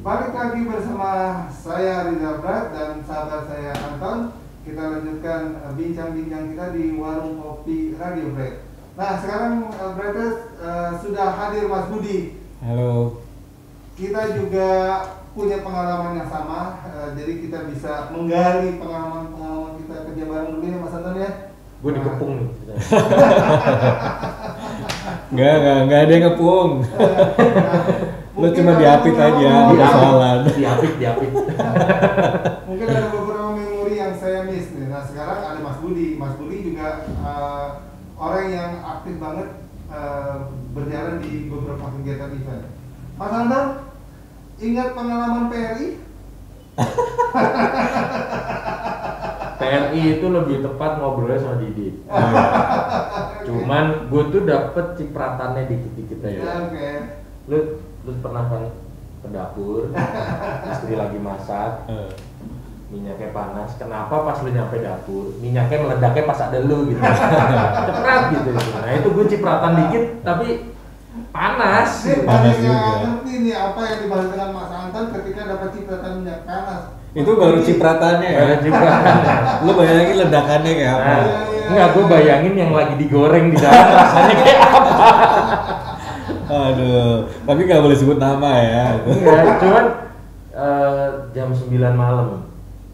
Balik lagi bersama saya Rizal Brad dan sahabat saya Anton. Kita lanjutkan bincang-bincang kita di warung kopi Radio Brad. Nah sekarang Braders sudah hadir Mas Budi. Halo. Kita juga punya pengalaman yang sama, jadi kita bisa menggali pengalaman kita kerja bareng dulu ya Mas Anton ya. Gue dikepung nih. Enggak ada yang ngepung. Lu cuma diapit aja, persoalan. Diapit. Mungkin ada beberapa memori yang saya miss nih. Nah sekarang ada Mas Budi. Mas Budi juga orang yang aktif banget berjalan di beberapa kegiatan event. Mas Anton, ingat pengalaman PRI? PRI itu lebih tepat ngobrolnya sama Didi. Cuman gue tuh dapet cipratannya dikit-dikit aja. Oke. Lu pernah kan ke dapur, istri lagi masak, minyaknya panas. Kenapa pas lu nyampe dapur, minyaknya meledaknya pas ada lu gitu. Ceprat gitu. Nah itu gue cipratan dikit, tapi panas. Panas juga. Ngerti nih apa yang dibahas dengan Mas Anton ketika dapat cipratan minyak panas. Itu baru cipratannya ya. Cipratannya. Lu bayangin ledakannya kayak apa? Enggak, gue bayangin yang lagi digoreng di dalam rasanya kayak apa. Aduh, tapi nggak boleh sebut nama ya. Enggak, cuman jam 9 malam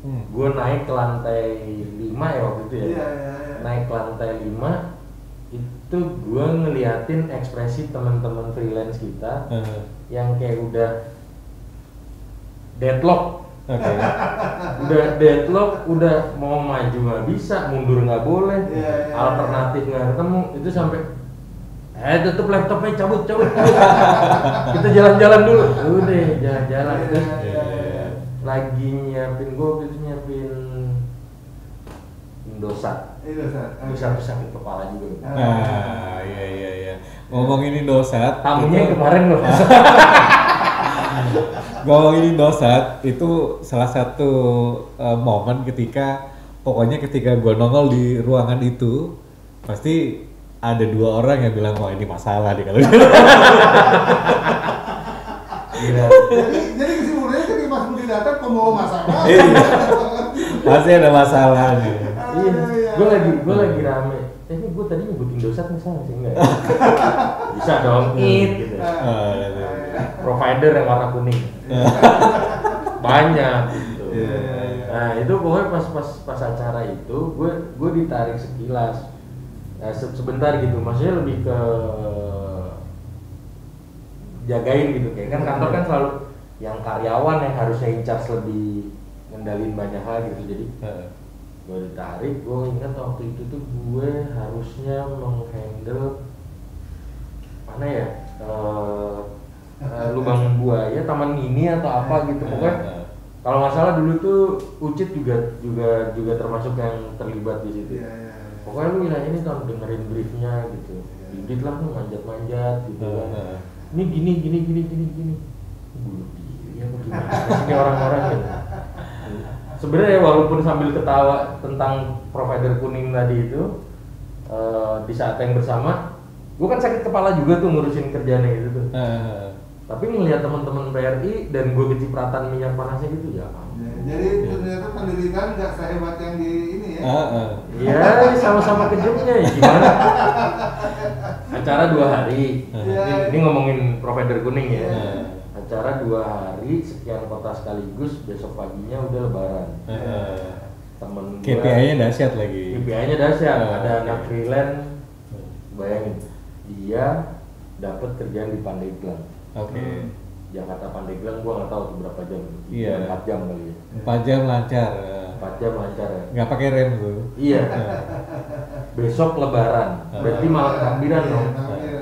gue naik ke lantai 5 ya waktu itu ya. Iya. Naik ke lantai 5 itu gue ngeliatin ekspresi teman-teman freelance kita yang kayak udah deadlock. Oke. Udah deadlock, udah mau maju nggak bisa, mundur nggak boleh, alternatif nggak ketemu, itu sampai tutup laptopnya, cabut. Kita jalan-jalan dulu, udah jalan-jalan. Terus lagi nyiapin, gue gitu nyiapin Indosat. Indosat tuh sakit kepala juga. Nah, iya. Ngomongin Indosat, tamunya yang kemarin loh. ngomongin Indosat itu salah satu momen ketika gue nongol di ruangan itu pasti ada dua orang yang bilang wah ini masalah nih kalau Iya. Jadi kesimpulannya ketika Mas Budi datang pembawa masalah. pasti ada masalah nih. Iya. Gue lagi rame. Ini gue tadi nyebutin Indosat nih salah sih enggak? Bisa dong, gitu. Provider yang warna kuning. Banyak gitu. Nah itu pokoknya pas acara itu gue ditarik sekilas. Sebentar gitu, maksudnya lebih ke jagain gitu, kayak kan kantor kan selalu yang karyawan yang harusnya in charge lebih ngendalin banyak hal gitu, jadi gue ditarik. Gue ingat waktu itu tuh gue harusnya menghandle mana ya, lubang buaya, taman mini atau apa gitu, pokoknya kalau nggak salah dulu tuh Ucit juga termasuk yang terlibat di situ. Pokoknya lu wilayah ini kan dengerin briefnya gitu, dikit lah lu manjat gitu kan. Ini gini. Bunuh diri apa gimana sih orang-orang gitu. Sebenarnya walaupun sambil ketawa tentang provider kuning tadi itu, di saat yang bersama, gue kan sakit kepala juga tuh ngurusin kerjaan itu tuh. Tapi ngelihat teman-teman PRI dan gue kecipratan minyak panasnya gitu ya. Jadi ternyata penderitaan nggak sehebat yang di ini ya. Iya, sama-sama kejutnya ya gimana? Acara 2 hari. Ini ngomongin provider kuning ya. Acara 2 hari, sekian kota sekaligus, besok paginya udah lebaran. Temen gua KPI-nya dahsyat lagi. KPI-nya dahsyat. Ada anak freelance, bayangin dia dapat kerjaan di Pandeglang. Oke. Jakarta Pandeglang gua nggak tahu tuh berapa jam. Iya. 4 jam kali ya. 4 jam lancar. 4 jam lancar ya. Nggak pakai rem tuh. Iya. Besok lebaran. Berarti malam takbiran dong.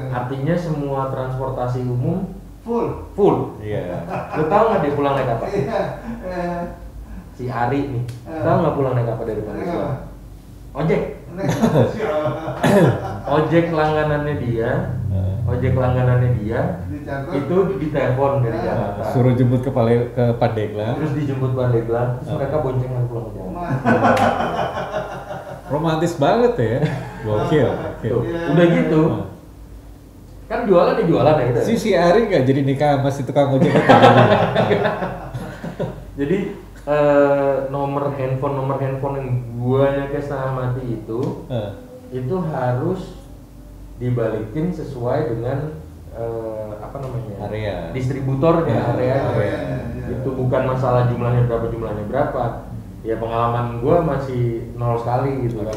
Artinya semua transportasi umum full. Iya. Lu tahu nggak dia pulang naik apa? Si Ari nih. Tahu nggak pulang naik apa dari Pandeglang? Ojek. Ojek langganannya dia. Itu ditelepon dari Jakarta. Suruh jemput ke Pandeglang. Terus dijemput Pandeglang, terus mereka boncengan pulang ke Jakarta. Romantis banget ya. Gokil. Tuh, udah gitu. Kan kan jualan ya gitu. Si Ari nggak jadi nikah sama si tukang ojek itu. Jadi nomor handphone yang gua ke setengah mati itu harus dibalikin sesuai dengan area distributornya area. Itu bukan masalah jumlahnya berapa. Ya pengalaman gua masih 0 sekali gitu kan.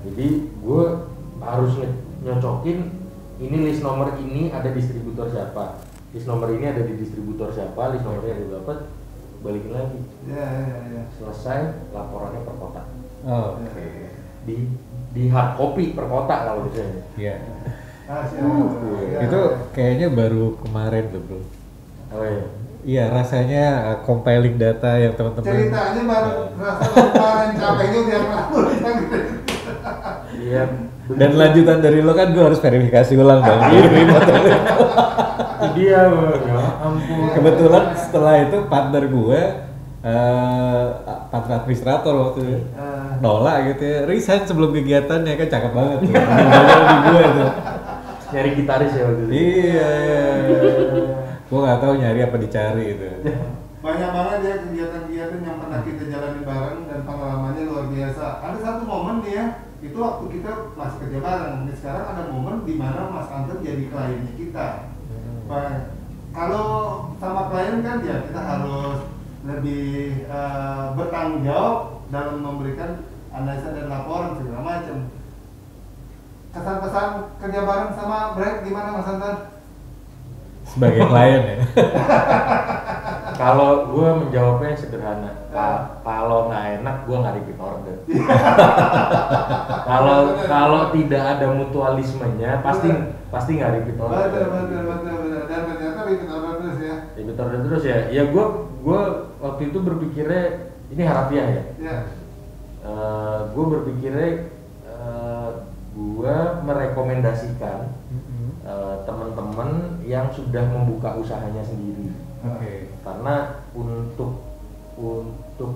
Jadi gua harus nyocokin ini list nomor ini ada distributor siapa, list nomor ini ada di distributor siapa, list nomornya ada berapa, balikin lagi. Selesai laporannya per kota. Di hard copy per kota kalau misalnya. Iya. Itu kayaknya baru kemarin tuh bro. Oh iya. Iya rasanya compiling data yang teman-teman. Ceritanya baru rasa kemarin capeknya udah lama. Iya. Dan lanjutan dari lo kan gue harus verifikasi ulang bang. Dia ya ampun. Kebetulan setelah itu partner gue partner administrator waktu itu nolak gitu ya, resign sebelum kegiatannya kan cakep banget tuh. Di gue tuh. Nyari gitaris ya waktu itu. Iya. Gue nggak tahu nyari apa dicari gitu. Banyak banget ya kegiatan-kegiatan yang pernah kita jalani bareng dan pengalamannya luar biasa. Ada satu momen nih ya, itu waktu kita masih kerja bareng. Sekarang ada momen di mana Mas Anton jadi kliennya kita. Kalau sama klien kan ya kita harus lebih bertanggung jawab dalam memberikan analisa dan laporan segala macam. Kesan-kesan kerja bareng sama Brad gimana Mas Anton? Sebagai klien ya. Kalau gue menjawabnya sederhana, kalau nggak enak gue nggak repeat order. Kalau tidak ada mutualismenya pasti nggak repeat order. Betul. Dan ternyata repeat order terus ya. Repeat order terus ya. Ya gue waktu itu berpikirnya ini harafiah ya. Gue berpikirnya gue merekomendasikan teman-teman yang sudah membuka usahanya sendiri. Karena untuk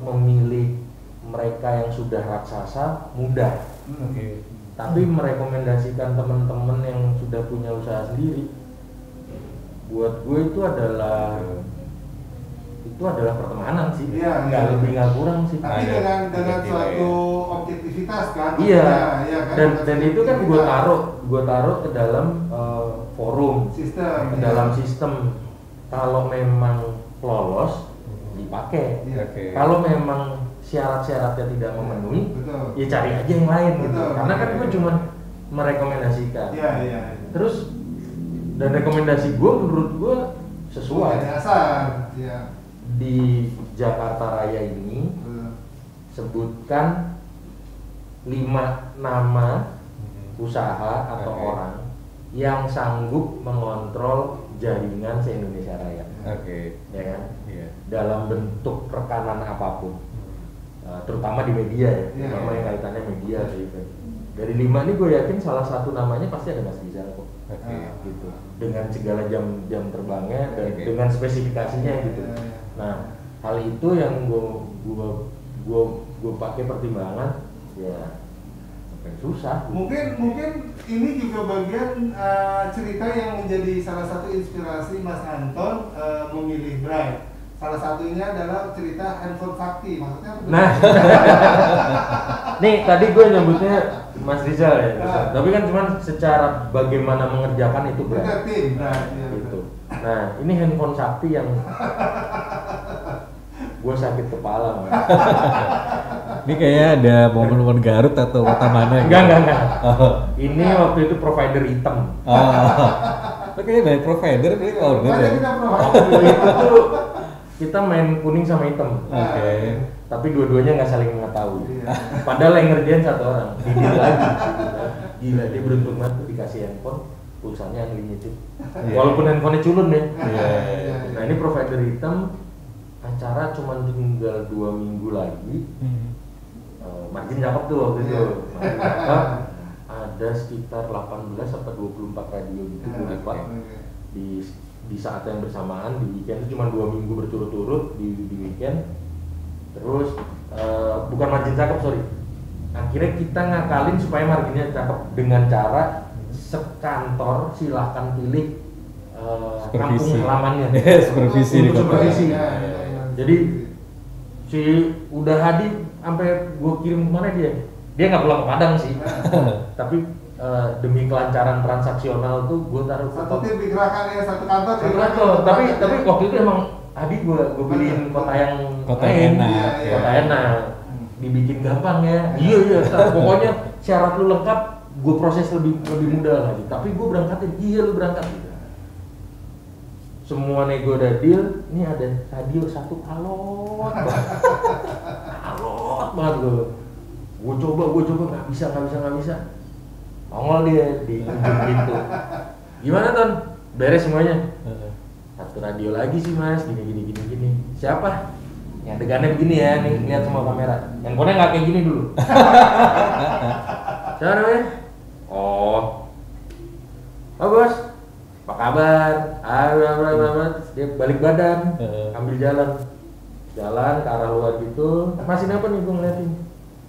memilih mereka yang sudah raksasa mudah. Tapi merekomendasikan teman-teman yang sudah punya usaha sendiri, buat gue itu adalah pertemanan sih. Nggak lebih nggak kurang sih. Tapi dengan suatu objektivitas kan. Iya. Kan? Dan itu kan gue taruh ke dalam forum, sistem. Ke dalam sistem. Kalau memang lolos dipakai. Kalau memang syarat-syaratnya tidak memenuhi, ya cari aja yang lain gitu. Karena kan gue cuma merekomendasikan. Terus dan rekomendasi gue menurut gue sesuai. Dasar. Di Jakarta Raya ini sebutkan 5 nama usaha atau orang yang sanggup mengontrol jaringan se-Indonesia Raya. Ya kan? Dalam bentuk rekanan apapun. Terutama di media ya. Terutama yang kaitannya media gitu. Dari 5 ini gue yakin salah satu namanya pasti ada Mas Rizal kok. Gitu. Dengan segala jam terbangnya dan dengan spesifikasinya gitu. Nah, hal itu yang gue pakai pertimbangan ya susah. Mungkin ini juga bagian cerita yang menjadi salah satu inspirasi Mas Anton memilih Bright. Salah satunya adalah cerita handphone sakti, maksudnya apa? Nah, nih tadi gue nyebutnya Mas Rizal ya, tapi kan cuma secara bagaimana mengerjakan itu Bright. Gitu. Nah, ini handphone sakti yang gue sakit kepala. Ini kayaknya ada momen-momen Garut atau kota mana gitu? Enggak. Ini waktu itu provider hitam. Kayaknya banyak provider, ini order ya? Waktu itu tuh kita main kuning sama hitam. Tapi dua-duanya nggak saling mengetahui. Padahal yang ngerjain satu orang. Dia lagi. Gila, dia beruntung banget dikasih handphone, pulsanya unlimited. Walaupun handphonenya culun ya. Nah ini provider hitam, acara cuma tinggal 2 minggu lagi. Margin cakep tuh waktu itu. Margin cakep. Ada sekitar 18 sampai 24 radio gitu gue lupa. Di saat yang bersamaan di weekend itu cuma 2 minggu berturut-turut di weekend. Terus bukan margin cakep, sorry. Akhirnya kita ngakalin supaya marginnya cakep dengan cara sekantor silahkan pilih kampung Supervisi. halamannya. Supervisi di Untuk kota. supervisi. Ya. Jadi si udah Hadi sampai gue kirim kemana dia nggak pulang ke Padang sih. Tapi demi kelancaran transaksional tuh gue taruh ke Satu tim digerakkan ya, satu kantor Satu kantor. Tapi waktu itu emang Hadi gue pilihin kota yang Kota lain. enak, ya. Kota enak, dibikin gampang ya. Iya pokoknya syarat lu lengkap, gue proses lebih mudah lagi. Tapi gue berangkatin, iya lu berangkat gitu. Semua nego udah deal, ini ada radio satu alot banget gue coba nggak bisa nongol dia di ujung pintu. Gimana Ton? Beres semuanya? Satu radio lagi sih mas, gini. Siapa? Yang adegannya begini ya, nih lihat semua kamera. Handphonenya nggak kayak gini dulu. Siapa namanya? Oh bos, apa kabar? Dia balik badan, ambil jalan ke arah luar gitu. Masih apa nih gue ngeliatin?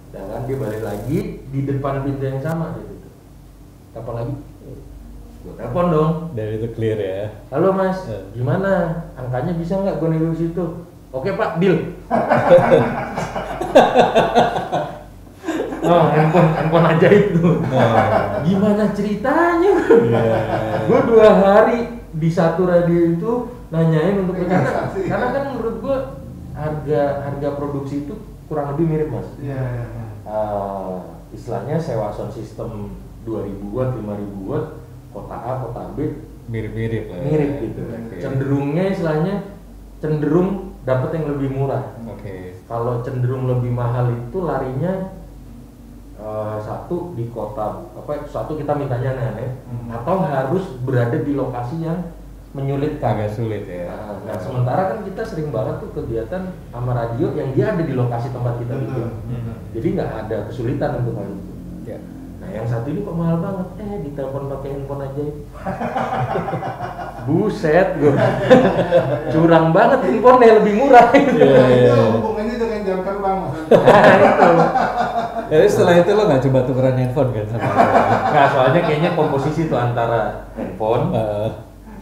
Jalan dia balik lagi di depan pintu yang sama gitu. Kapan lagi? Gue telepon dong. Dan itu clear ya. Halo mas, gimana? Angkanya bisa nggak gue nego situ? Oke pak, deal. Oh, handphone aja itu. Gimana ceritanya? Gue 2 hari di satu radio itu nanyain untuk karena kan menurut gue harga produksi itu kurang lebih mirip mas. Istilahnya sewa sound system 2000 watt, 5000 watt, kota A, kota B Mirip-mirip lah. mirip gitu. Okay. Cenderungnya istilahnya cenderung dapat yang lebih murah. Oke. Kalau cenderung lebih mahal itu larinya satu di kota satu kita mintanya aneh atau harus berada di lokasi yang menyulitkan. Agak sulit ya. Nah, sementara kan kita sering banget tuh kegiatan sama radio yang dia ada di lokasi tempat kita bikin. Jadi nggak ada kesulitan untuk hal itu. Ya. Nah yang satu ini kok mahal banget, ditelepon pakai handphone aja. Buset gue. Curang banget, handphonenya lebih murah. Itu hubungannya dengan jam terbang mas. Itu. Jadi setelah itu lo nggak coba tukeran handphone kan sama dia? Nah soalnya kayaknya komposisi tuh antara handphone,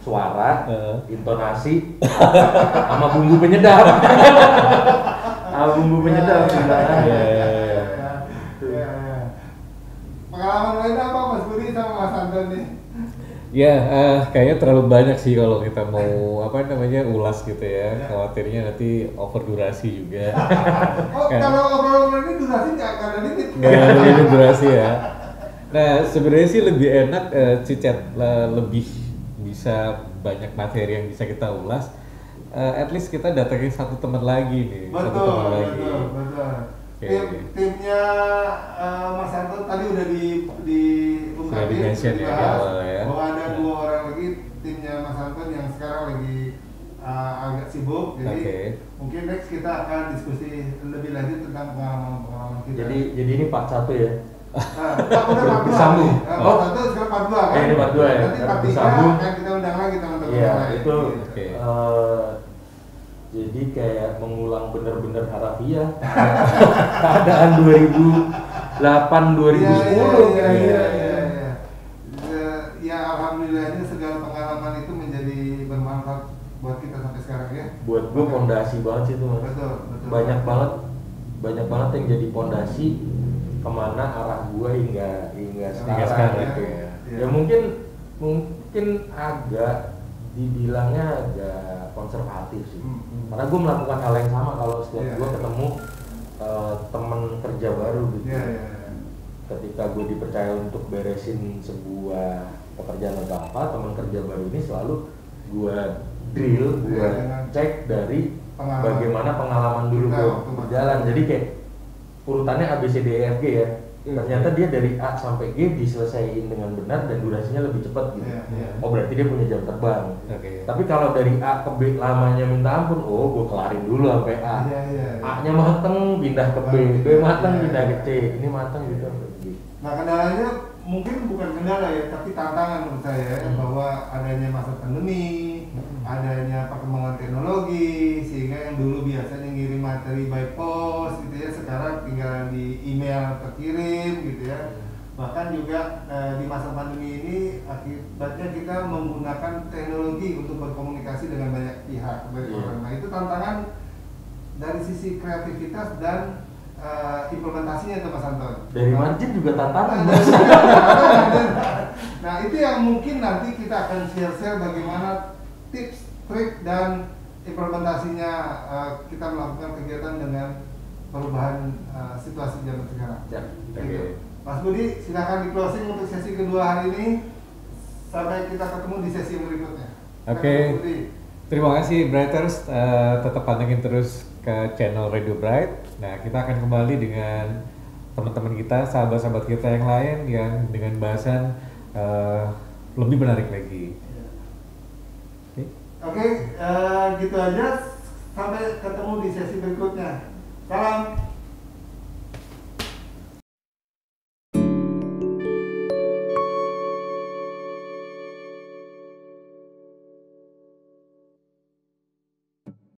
suara, intonasi, sama bumbu penyedap. Pengalaman lain apa Mas Budi sama Mas Anton nih? Ya, kayaknya terlalu banyak sih kalau kita mau ulas gitu ya. Khawatirnya nanti over durasi juga. Kalau obrolan ini durasi nggak ada limit. Nggak ada limit durasi ya. Nah, sebenarnya sih lebih enak Cicet lebih bisa banyak materi yang bisa kita ulas. At least kita datangin satu teman lagi nih. Betul. Okay. Timnya Mas Anton tadi udah Sudah di-mention ya di awal ya. Bahwa ada 2 orang lagi timnya Mas Anton yang sekarang lagi agak sibuk. Jadi mungkin next kita akan diskusi lebih lanjut tentang pengalaman kita. Jadi ini part 1 ya. Udah part 2. Disambung. Part 1 sekarang part 2 kan? Ini part 2 ya. Nanti part 3 Disambung. akan kita undang lagi teman-teman Iya, yang lain. itu Oke. Jadi kayak mengulang bener-bener harafiah keadaan 2008 2010 kira-kira. Ya alhamdulillahnya segala pengalaman itu menjadi bermanfaat buat kita sampai sekarang ya. Buat gue pondasi banget sih itu mas. Betul. Banyak banget yang jadi pondasi kemana arah gue hingga sekarang gitu ya. Ya mungkin agak dibilangnya agak konservatif sih. Karena gue melakukan hal yang sama kalau setiap gue ketemu temen kerja baru gitu. Ketika gue dipercaya untuk beresin sebuah pekerjaan atau apa, temen kerja baru ini selalu gue drill, gue cek dari bagaimana pengalaman dulu gue berjalan. Jadi kayak urutannya A B C D E F G ya. Ternyata dia dari A sampai G diselesaikan dengan benar dan durasinya lebih cepat gitu. Oh berarti dia punya jam terbang. Tapi kalau dari A ke B lamanya minta ampun, gue kelarin dulu sampai A. A-nya mateng pindah ke B, B mateng pindah ke C, ini mateng gitu. Nah kendalanya mungkin bukan kendala ya, tapi tantangan menurut saya bahwa adanya masa pandemi, adanya perkembangan teknologi, sehingga yang dulu biasanya ngirim materi by post gitu ya, sekarang tinggal di email terkirim gitu ya. Bahkan juga di masa pandemi ini akibatnya kita menggunakan teknologi untuk berkomunikasi dengan banyak pihak, banyak orang. Nah itu tantangan dari sisi kreativitas dan implementasinya itu Mas Anton. Dari margin juga tantangan. Nah itu yang mungkin nanti kita akan share bagaimana tips, trik dan implementasinya kita melakukan kegiatan dengan perubahan situasi zaman sekarang. Ya, Gitu. Mas Budi, silakan di closing untuk sesi kedua hari ini. Sampai kita ketemu di sesi yang berikutnya. Oke. Terima kasih Brighters, tetap pantengin terus ke channel Radio Bright. Nah, kita akan kembali dengan teman-teman kita, sahabat-sahabat kita yang lain yang dengan bahasan lebih menarik lagi. Oke, gitu aja. Sampai ketemu di sesi berikutnya. Salam.